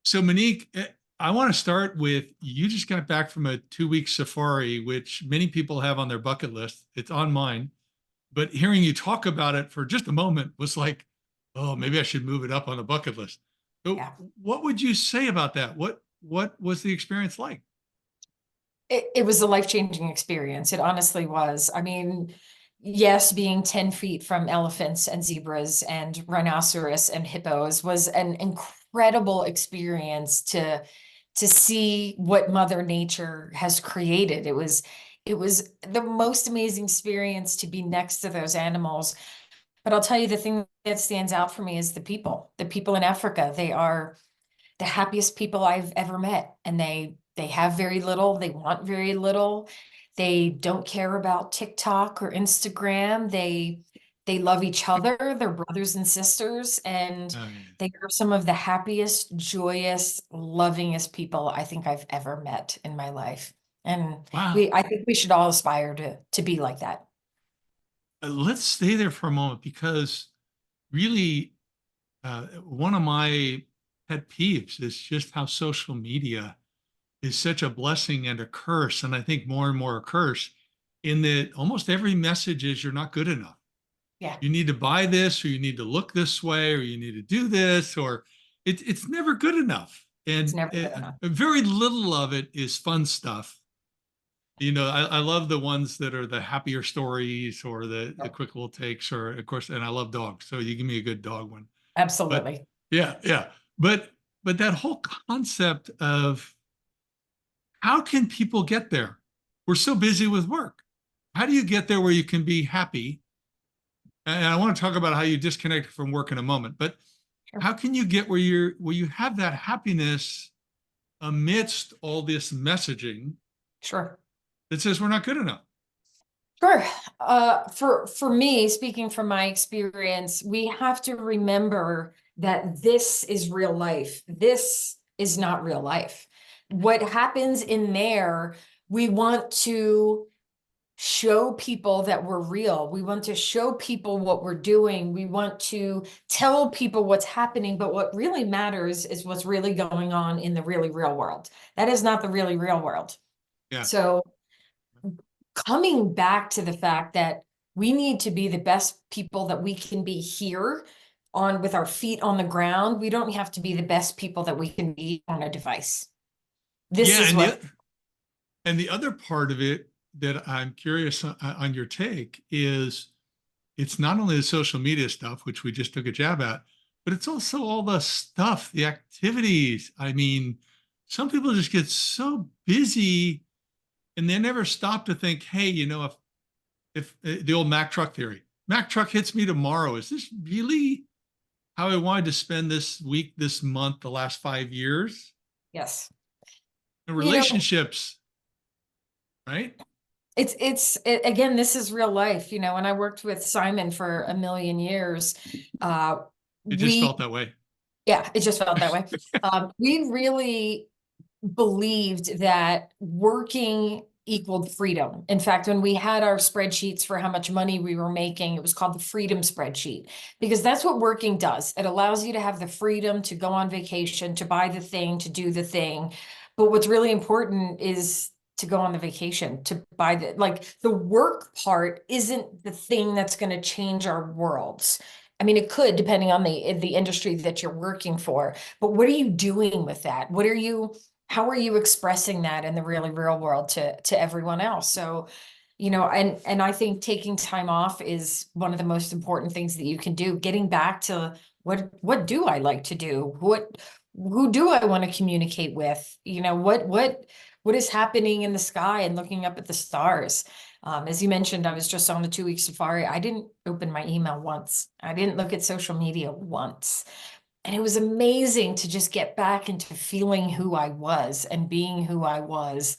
So Monique, I want to start with you just got back from a 2 week safari, which many people have on their bucket list. It's on mine, but hearing you talk about it for just a moment was like, oh, maybe I should move it up on the bucket list. So Yeah. what would you say about that? What was the experience like? It was a life-changing experience. It honestly was. I mean, yes, being 10 feet from elephants and zebras and rhinoceros and hippos was an incredible experience to see what Mother Nature has created. It was the most amazing experience to be next to those animals. But I'll tell you, the thing that stands out for me is the people. The people in Africa. They are the happiest people I've ever met. And they have very little, they want very little. They don't care about TikTok or Instagram. They love each other, they're brothers and sisters, and Oh, yeah. they are some of the happiest, joyous, lovingest people I think I've ever met in my life. And Wow. I think we should all aspire to be like that. Let's stay there for a moment because really, one of my pet peeves is just how social media is such a blessing and a curse. And I think more and more a curse in that almost every message is you're not good enough. Yeah, You need to buy this, or you need to look this way, or you need to do this, or it's never good enough. it's And never good enough. very little of it is fun stuff. I love the ones that are the happier stories or the Yep. quick little takes, or of course, and I love dogs. So you give me a good dog one. But Absolutely. yeah, yeah. But but that whole concept of how can people get there? We're so busy with work. How do you get there where you can be happy? And I want to talk about how you disconnect from work in a moment, but Sure. how can you get where you have that happiness amidst all this messaging Sure. that says we're not good enough? Sure. For me, speaking from my experience, we have to remember that this is real life. This is not real life. What happens in there, we want to show people that we're real. We want to show people what we're doing. We want to tell people what's happening. But what really matters is what's really going on in the really real world. That is not the really real world. Yeah. So coming back to the fact that we need to be the best people that we can be here on with our feet on the ground. We don't have to be the best people that we can be on a device. This Yeah, is what, and the other part of it that I'm curious on your take is it's not only the social media stuff, which we just took a jab at, but it's also all the stuff, the activities. I mean, some people just get so busy and they never stop to think, hey, if the old Mack truck theory, Mack truck hits me tomorrow, is this really how I wanted to spend this week, this month, the last 5 years? yes. And You know, relationships, right? again, this is real life. When I worked with Simon for a million years, uh, It just we, felt that way. yeah, it just felt that way. We really believed that working equaled freedom. In fact, when we had our spreadsheets for how much money we were making, it was called the freedom spreadsheet because that's what working does. It allows you to have the freedom to go on vacation, to buy the thing, to do the thing. But what's really important is to go on the vacation, to buy the work part isn't the thing that's going to change our worlds. I mean, it could, depending on the industry that you're working for. But what are you doing with that? How are you expressing that in the really real world to everyone else? So, and I think taking time off is one of the most important things that you can do. Getting back to what do I like to do? Who do I want to communicate with? What is happening in the sky and looking up at the stars? As you mentioned, I was just on a 2 week safari. I didn't open my email once. I didn't look at social media once. And it was amazing to just get back into feeling who I was and being who I was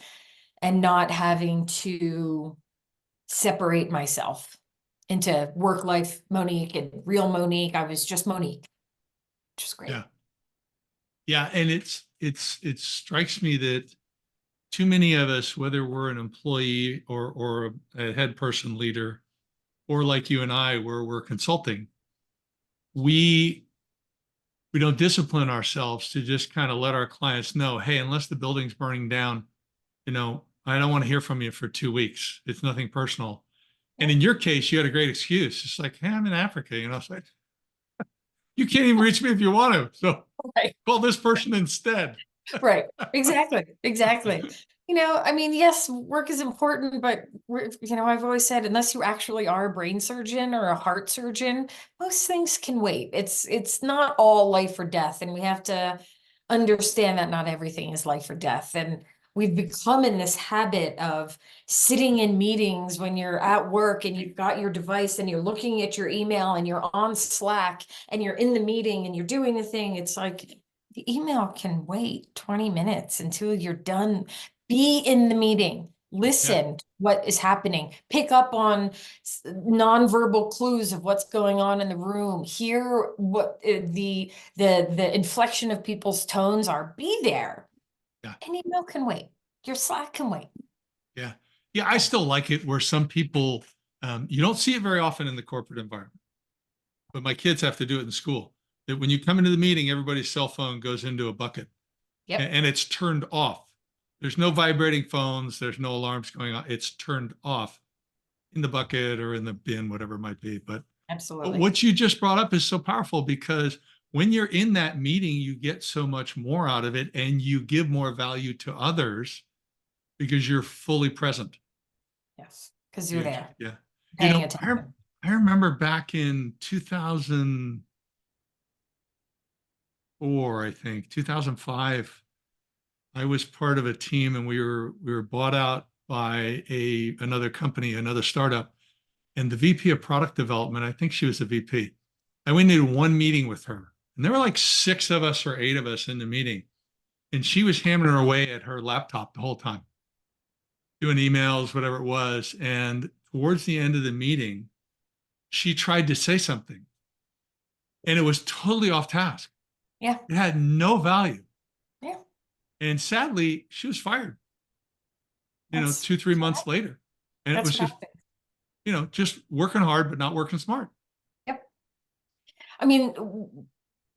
and not having to separate myself into work life Monique and real Monique. I was just Monique, which is great. Yeah. Yeah. And it strikes me that too many of us, whether we're an employee or a head person leader, or like you and I, where we're consulting, we we don't discipline ourselves to just kind of let our clients know, hey, unless the building's burning down, I don't want to hear from you for 2 weeks. It's nothing personal. And Yeah. in your case, you had a great excuse. It's like, hey, I'm in Africa, it's like, you can't even reach me if you want to. So Right. call this person instead. Right. Exactly. Exactly. I mean, yes, work is important, but I've always said, unless you actually are a brain surgeon or a heart surgeon, most things can wait. It's not all life or death, and we have to understand that not everything is life or death. And we've become in this habit of sitting in meetings when you're at work and you've got your device and you're looking at your email and you're on Slack and you're in the meeting and you're doing the thing. It's like the email can wait 20 minutes until you're done. Be in the meeting. Yeah. Listen to what is happening. Pick up on nonverbal clues of what's going on in the room. Hear what the inflection of people's tones are. Be there. Yeah. An email can wait. Your Slack can wait. Yeah. Yeah. I still like it where some people, you don't see it very often in the corporate environment, but my kids have to do it in school. That when you come into the meeting, everybody's cell phone goes into a bucket Yep. and it's turned off. There's no vibrating phones. There's no alarms going on. It's turned off in the bucket or in the bin, whatever it might be. But Absolutely. what you just brought up is so powerful because when you're in that meeting, you get so much more out of it and you give more value to others because you're fully present. Yes. Because you're there, Yeah. paying I, attention. I remember back in 2004, I think, 2005, I was part of a team and we were bought out by another company, another startup, and the VP of product development, I think she was the VP. I went into one meeting with her, and there were like 6 of us or 8 of us in the meeting, and she was hammering away at her laptop the whole time, doing emails, whatever it was. And towards the end of the meeting, she tried to say something, and it was totally off task. Yeah. It had no value. Yeah. And sadly, she was fired, That's 2, 3 months later. And it that's was what just, happens. just working hard, but not working smart. Yep. I mean,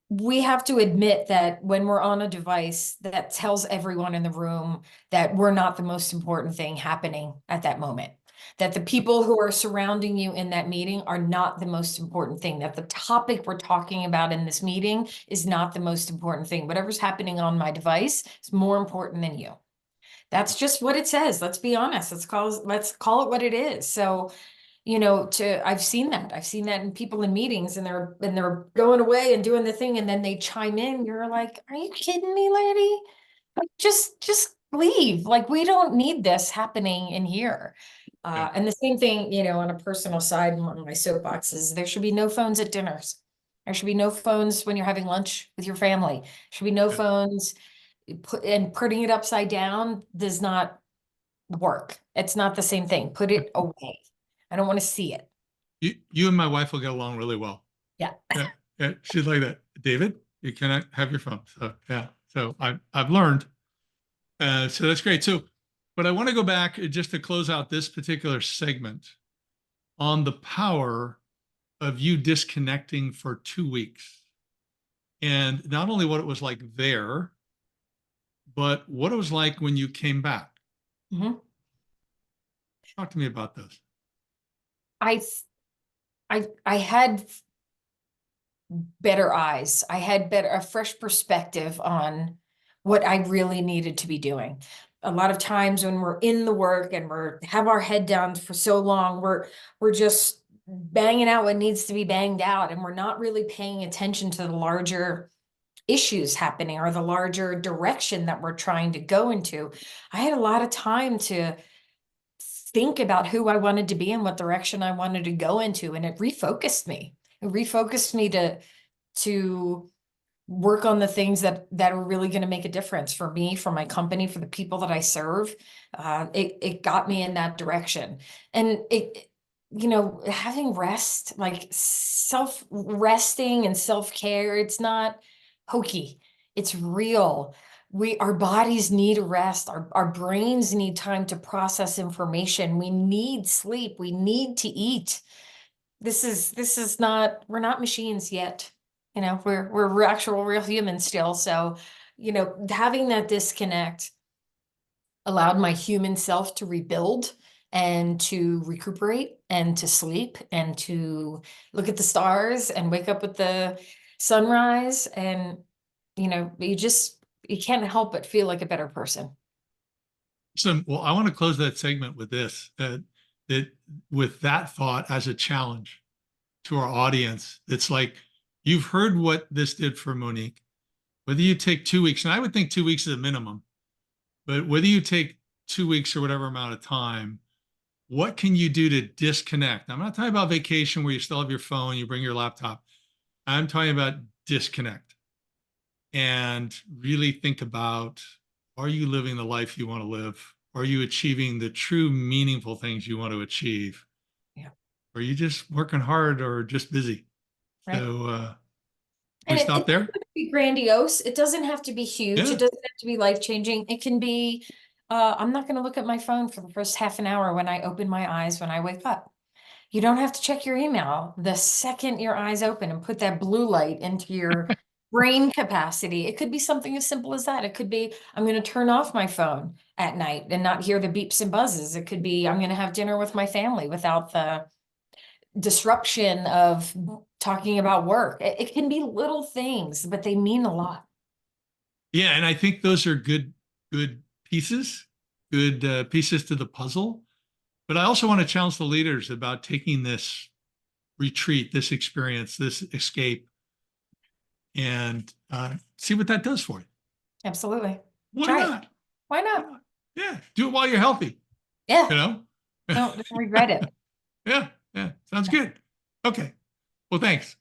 we have to admit that when we're on a device that tells everyone in the room that we're not the most important thing happening at that moment, that the people who are surrounding you in that meeting are not the most important thing, that the topic we're talking about in this meeting is not the most important thing. Whatever's happening on my device is more important than you. That's just what it says. Let's be honest. Let's call it what it is. So I've seen that. I've seen that in people in meetings and they're going away and doing the thing and then they chime in. You're like, are you kidding me, lady? Like, just leave. Like, we don't need this happening in here. Yeah. And the same thing, on a personal side, one of my soapboxes, there should be no phones at dinners. There should be no phones when you're having lunch with your family. There should be no Yeah. phones. And putting it upside down does not work. It's not the same thing. Put it away. I don't want to see it. You and my wife will get along really well. Yeah. Yeah. Yeah. She's like that. David, you cannot have your phone. So yeah. So I've learned. So that's great. So, but I want to go back just to close out this particular segment on the power of you disconnecting for 2 weeks. And not only what it was like there, but what it was like when you came back. Mhm. Talk to me about those. I I had better eyes. I had a fresh perspective on what I really needed to be doing. A lot of times when we're in the work and we're have our head down for so long, we're just banging out what needs to be banged out, and we're not really paying attention to the larger issues happening or the larger direction that we're trying to go into. I had a lot of time to think about who I wanted to be and what direction I wanted to go into. And it refocused me. It refocused me to work on the things that are really going to make a difference for me, for my company, for the people that I serve. It got me in that direction. And having rest, like resting and self-care, it's not hokey. It's real. Our bodies need rest. Our brains need time to process information. We need sleep. We need to eat. This is not, we're not machines yet. You know, we're actual real humans still. So, you know, having that disconnect allowed my human self to rebuild and to recuperate and to sleep and to look at the stars and wake up with the sunrise. And, you know, you can't help but feel like a better person. So, well, I want to close that segment with this, that with that thought as a challenge to our audience. It's like, you've heard what this did for Monique. Whether you take 2 weeks, and I would think 2 weeks is a minimum, but whether you take 2 weeks or whatever amount of time, what can you do to disconnect? I'm not talking about vacation where you still have your phone, you bring your laptop. I'm talking about disconnect and really think about, are you living the life you want to live? Are you achieving the true meaningful things you want to achieve? Yeah. Or are you just working hard or just busy? Right. So we And it stop doesn't there? have to be grandiose. It doesn't have to be huge. Yeah. It doesn't have to be life-changing. It can be, I'm not going to look at my phone for the first half an hour when I open my eyes when I wake up. You don't have to check your email the second your eyes open and put that blue light into your brain capacity. It could be something as simple as that. It could be, I'm going to turn off my phone at night and not hear the beeps and buzzes. It could be, I'm going to have dinner with my family without the disruption of talking about work. It can be little things, but they mean a lot. Yeah, and I think those are good pieces, good pieces to the puzzle. But I also want to challenge the leaders about taking this retreat, this experience, this escape, and see what that does for you. Absolutely. Why Try it. not? Why Why not? not? Yeah, do it while you're healthy. Yeah. You know? Don't regret it. Yeah, yeah, sounds good. Okay. Well, thanks.